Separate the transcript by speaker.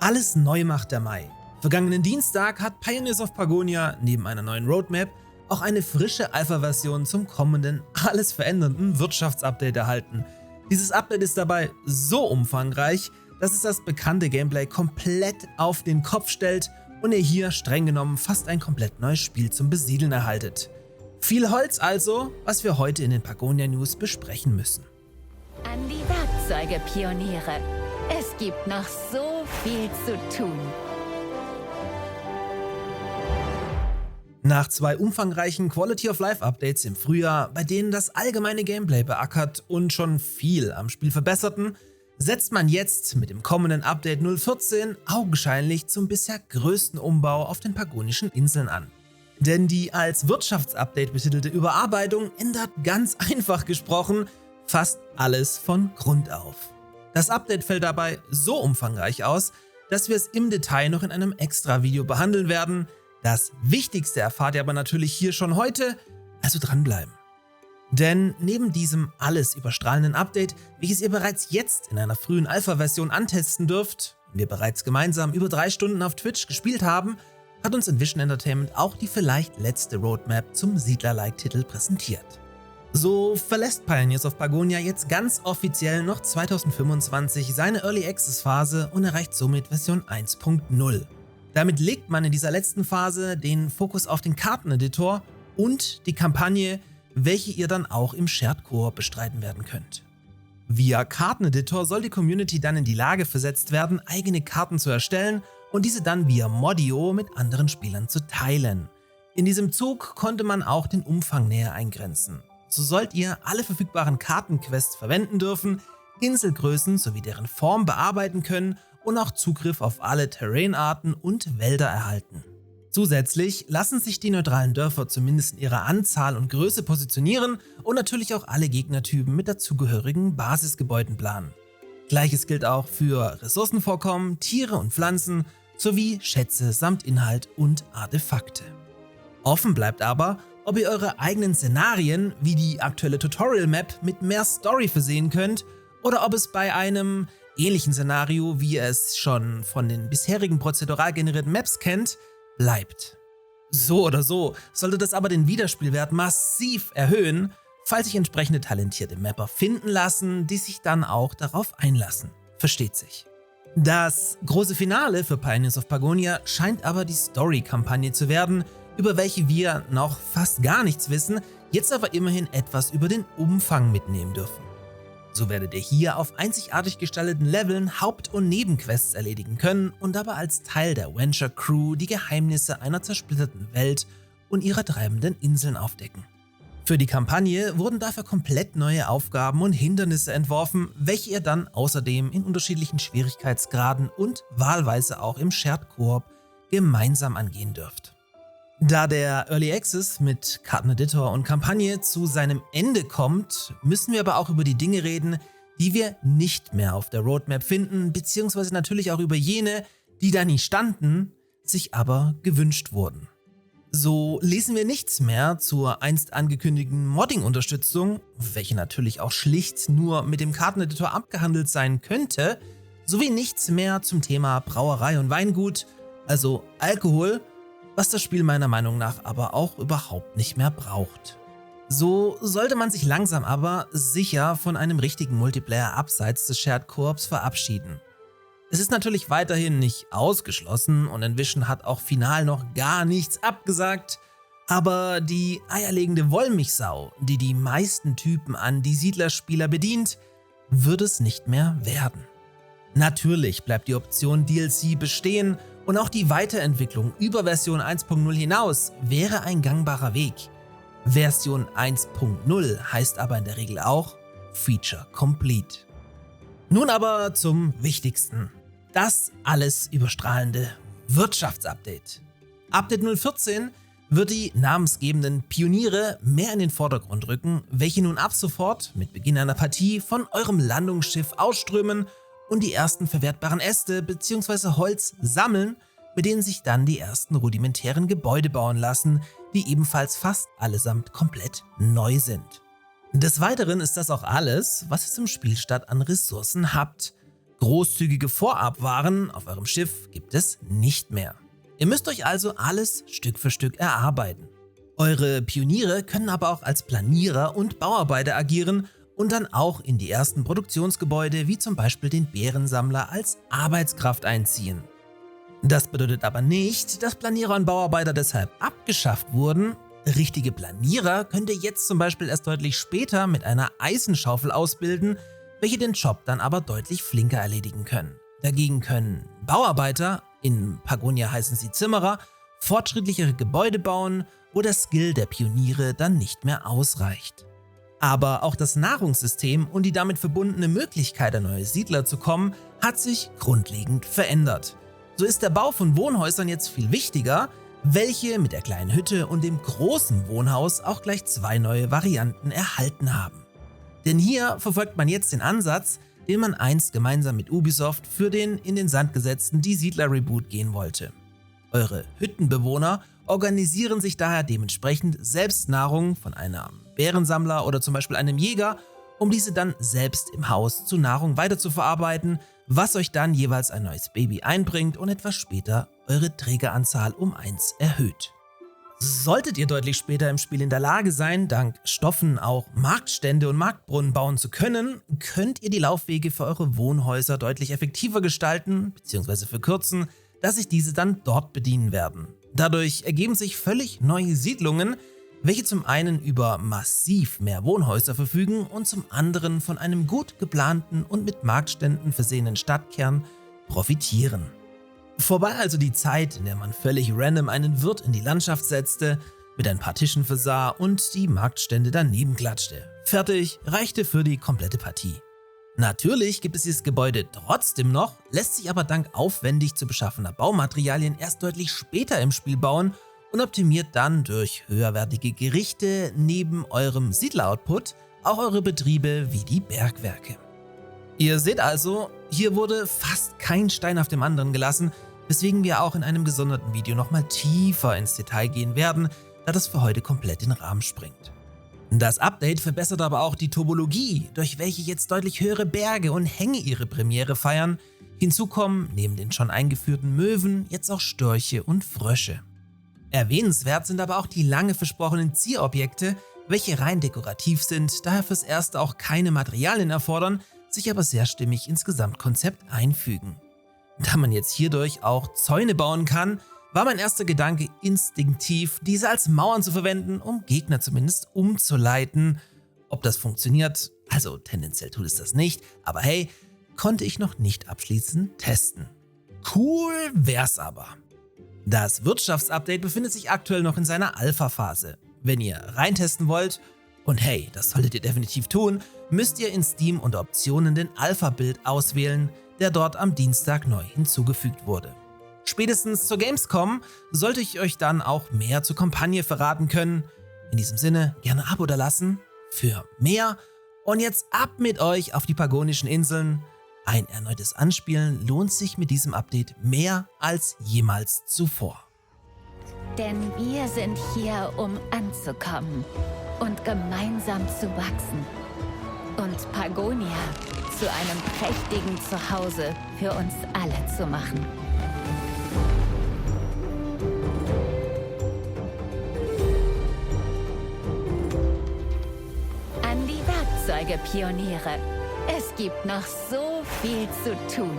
Speaker 1: Alles neu macht der Mai. Vergangenen Dienstag hat Pioneers of Pagonia neben einer neuen Roadmap auch eine frische Alpha-Version zum kommenden, alles verändernden Wirtschaftsupdate erhalten. Dieses Update ist dabei so umfangreich, dass es das bekannte Gameplay komplett auf den Kopf stellt und ihr hier streng genommen fast ein komplett neues Spiel zum Besiedeln erhaltet. Viel Holz also, was wir heute in den Pagonia News besprechen müssen.
Speaker 2: An die Werkzeuge, Pioniere. Es gibt noch so viel zu tun.
Speaker 1: Nach 2 umfangreichen Quality of Life Updates im Frühjahr, bei denen das allgemeine Gameplay beackert und schon viel am Spiel verbesserten, setzt man jetzt mit dem kommenden Update 014 augenscheinlich zum bisher größten Umbau auf den Pagonischen Inseln an. Denn die als Wirtschaftsupdate betitelte Überarbeitung ändert ganz einfach gesprochen fast alles von Grund auf. Das Update fällt dabei so umfangreich aus, dass wir es im Detail noch in einem Extra-Video behandeln werden. Das Wichtigste erfahrt ihr aber natürlich hier schon heute, also dranbleiben. Denn neben diesem alles überstrahlenden Update, welches ihr bereits jetzt in einer frühen Alpha-Version antesten dürft, und wir bereits gemeinsam über 3 Stunden auf Twitch gespielt haben, hat uns Envision Entertainment auch die vielleicht letzte Roadmap zum Siedler-like-Titel präsentiert. So verlässt Pioneers of Pagonia jetzt ganz offiziell noch 2025 seine Early Access Phase und erreicht somit Version 1.0. Damit legt man in dieser letzten Phase den Fokus auf den Karteneditor und die Kampagne, welche ihr dann auch im Shared Koop bestreiten werden könnt. Via Karteneditor soll die Community dann in die Lage versetzt werden, eigene Karten zu erstellen und diese dann via Modio mit anderen Spielern zu teilen. In diesem Zug konnte man auch den Umfang näher eingrenzen. So sollt ihr alle verfügbaren Kartenquests verwenden dürfen, Inselgrößen sowie deren Form bearbeiten können und auch Zugriff auf alle Terrainarten und Wälder erhalten. Zusätzlich lassen sich die neutralen Dörfer zumindest in ihrer Anzahl und Größe positionieren und natürlich auch alle Gegnertypen mit dazugehörigen Basisgebäuden planen. Gleiches gilt auch für Ressourcenvorkommen, Tiere und Pflanzen sowie Schätze samt Inhalt und Artefakte. Offen bleibt aber, ob ihr eure eigenen Szenarien wie die aktuelle Tutorial Map mit mehr Story versehen könnt oder ob es bei einem ähnlichen Szenario, wie ihr es schon von den bisherigen prozedural generierten Maps kennt, bleibt. So oder so sollte das aber den Wiederspielwert massiv erhöhen, falls sich entsprechende talentierte Mapper finden lassen, die sich dann auch darauf einlassen. Versteht sich. Das große Finale für Pioneers of Pagonia scheint aber die Story-Kampagne zu werden, über welche wir noch fast gar nichts wissen, jetzt aber immerhin etwas über den Umfang mitnehmen dürfen. So werdet ihr hier auf einzigartig gestalteten Leveln Haupt- und Nebenquests erledigen können und dabei als Teil der Venture Crew die Geheimnisse einer zersplitterten Welt und ihrer treibenden Inseln aufdecken. Für die Kampagne wurden dafür komplett neue Aufgaben und Hindernisse entworfen, welche ihr dann außerdem in unterschiedlichen Schwierigkeitsgraden und wahlweise auch im Shared Koop gemeinsam angehen dürft. Da der Early Access mit Karteneditor und Kampagne zu seinem Ende kommt, müssen wir aber auch über die Dinge reden, die wir nicht mehr auf der Roadmap finden, beziehungsweise natürlich auch über jene, die da nie standen, sich aber gewünscht wurden. So lesen wir nichts mehr zur einst angekündigten Modding-Unterstützung, welche natürlich auch schlicht nur mit dem Karteneditor abgehandelt sein könnte, sowie nichts mehr zum Thema Brauerei und Weingut, also Alkohol, was das Spiel meiner Meinung nach aber auch überhaupt nicht mehr braucht. So sollte man sich langsam aber sicher von einem richtigen Multiplayer abseits des Shared Koops verabschieden. Es ist natürlich weiterhin nicht ausgeschlossen und Envision hat auch final noch gar nichts abgesagt, aber die eierlegende Wollmilchsau, die die meisten Typen an die Siedlerspieler bedient, wird es nicht mehr werden. Natürlich bleibt die Option DLC bestehen und auch die Weiterentwicklung über Version 1.0 hinaus wäre ein gangbarer Weg. Version 1.0 heißt aber in der Regel auch Feature Complete. Nun aber zum Wichtigsten. Das alles überstrahlende Wirtschaftsupdate. Update 014 wird die namensgebenden Pioniere mehr in den Vordergrund rücken, welche nun ab sofort mit Beginn einer Partie von eurem Landungsschiff ausströmen und die ersten verwertbaren Äste bzw. Holz sammeln, mit denen sich dann die ersten rudimentären Gebäude bauen lassen, die ebenfalls fast allesamt komplett neu sind. Des Weiteren ist das auch alles, was ihr zum Spielstart an Ressourcen habt. Großzügige Vorabwaren auf eurem Schiff gibt es nicht mehr. Ihr müsst euch also alles Stück für Stück erarbeiten. Eure Pioniere können aber auch als Planierer und Bauarbeiter agieren und dann auch in die ersten Produktionsgebäude wie zum Beispiel den Bärensammler als Arbeitskraft einziehen. Das bedeutet aber nicht, dass Planierer und Bauarbeiter deshalb abgeschafft wurden. Richtige Planierer könnt ihr jetzt zum Beispiel erst deutlich später mit einer Eisenschaufel ausbilden, welche den Job dann aber deutlich flinker erledigen können. Dagegen können Bauarbeiter, in Pagonia heißen sie Zimmerer, fortschrittlichere Gebäude bauen, wo der Skill der Pioniere dann nicht mehr ausreicht. Aber auch das Nahrungssystem und die damit verbundene Möglichkeit, an neue Siedler zu kommen, hat sich grundlegend verändert. So ist der Bau von Wohnhäusern jetzt viel wichtiger, welche mit der kleinen Hütte und dem großen Wohnhaus auch gleich 2 neue Varianten erhalten haben. Denn hier verfolgt man jetzt den Ansatz, den man einst gemeinsam mit Ubisoft für den in den Sand gesetzten Die Siedler-Reboot gehen wollte. Eure Hüttenbewohner organisieren sich daher dementsprechend selbst Nahrung von einem Bärensammler oder zum Beispiel einem Jäger, um diese dann selbst im Haus zu Nahrung weiterzuverarbeiten, was euch dann jeweils ein neues Baby einbringt und etwas später eure Trägeranzahl um 1 erhöht. Solltet ihr deutlich später im Spiel in der Lage sein, dank Stoffen auch Marktstände und Marktbrunnen bauen zu können, könnt ihr die Laufwege für eure Wohnhäuser deutlich effektiver gestalten bzw. verkürzen, dass sich diese dann dort bedienen werden. Dadurch ergeben sich völlig neue Siedlungen, welche zum einen über massiv mehr Wohnhäuser verfügen und zum anderen von einem gut geplanten und mit Marktständen versehenen Stadtkern profitieren. Vorbei also die Zeit, in der man völlig random einen Wirt in die Landschaft setzte, mit ein paar Tischen versah und die Marktstände daneben klatschte. Fertig, reichte für die komplette Partie. Natürlich gibt es dieses Gebäude trotzdem noch, lässt sich aber dank aufwendig zu beschaffener Baumaterialien erst deutlich später im Spiel bauen und optimiert dann durch höherwertige Gerichte neben eurem Siedler-Output auch eure Betriebe wie die Bergwerke. Ihr seht also, hier wurde fast kein Stein auf dem anderen gelassen, weswegen wir auch in einem gesonderten Video nochmal tiefer ins Detail gehen werden, da das für heute komplett den Rahmen springt. Das Update verbessert aber auch die Topologie, durch welche jetzt deutlich höhere Berge und Hänge ihre Premiere feiern. Hinzu kommen neben den schon eingeführten Möwen jetzt auch Störche und Frösche. Erwähnenswert sind aber auch die lange versprochenen Zierobjekte, welche rein dekorativ sind, daher fürs Erste auch keine Materialien erfordern, sich aber sehr stimmig ins Gesamtkonzept einfügen. Da man jetzt hierdurch auch Zäune bauen kann, war mein erster Gedanke instinktiv, diese als Mauern zu verwenden, um Gegner zumindest umzuleiten. Ob das funktioniert, also tendenziell tut es das nicht, aber hey, konnte ich noch nicht abschließend testen. Cool wär's aber. Das Wirtschaftsupdate befindet sich aktuell noch in seiner Alpha-Phase. Wenn ihr reintesten wollt, und hey, das solltet ihr definitiv tun, müsst ihr in Steam unter Optionen den Alpha-Build auswählen, der dort am Dienstag neu hinzugefügt wurde. Spätestens zur Gamescom sollte ich euch dann auch mehr zur Kampagne verraten können. In diesem Sinne, gerne Abo dalassen für mehr und jetzt ab mit euch auf die Pagonischen Inseln. Ein erneutes Anspielen lohnt sich mit diesem Update mehr als jemals zuvor.
Speaker 2: Denn wir sind hier, um anzukommen und gemeinsam zu wachsen. Und Pagonia zu einem prächtigen Zuhause für uns alle zu machen. An die Werkzeuge, Pioniere. Es gibt noch so viel zu tun.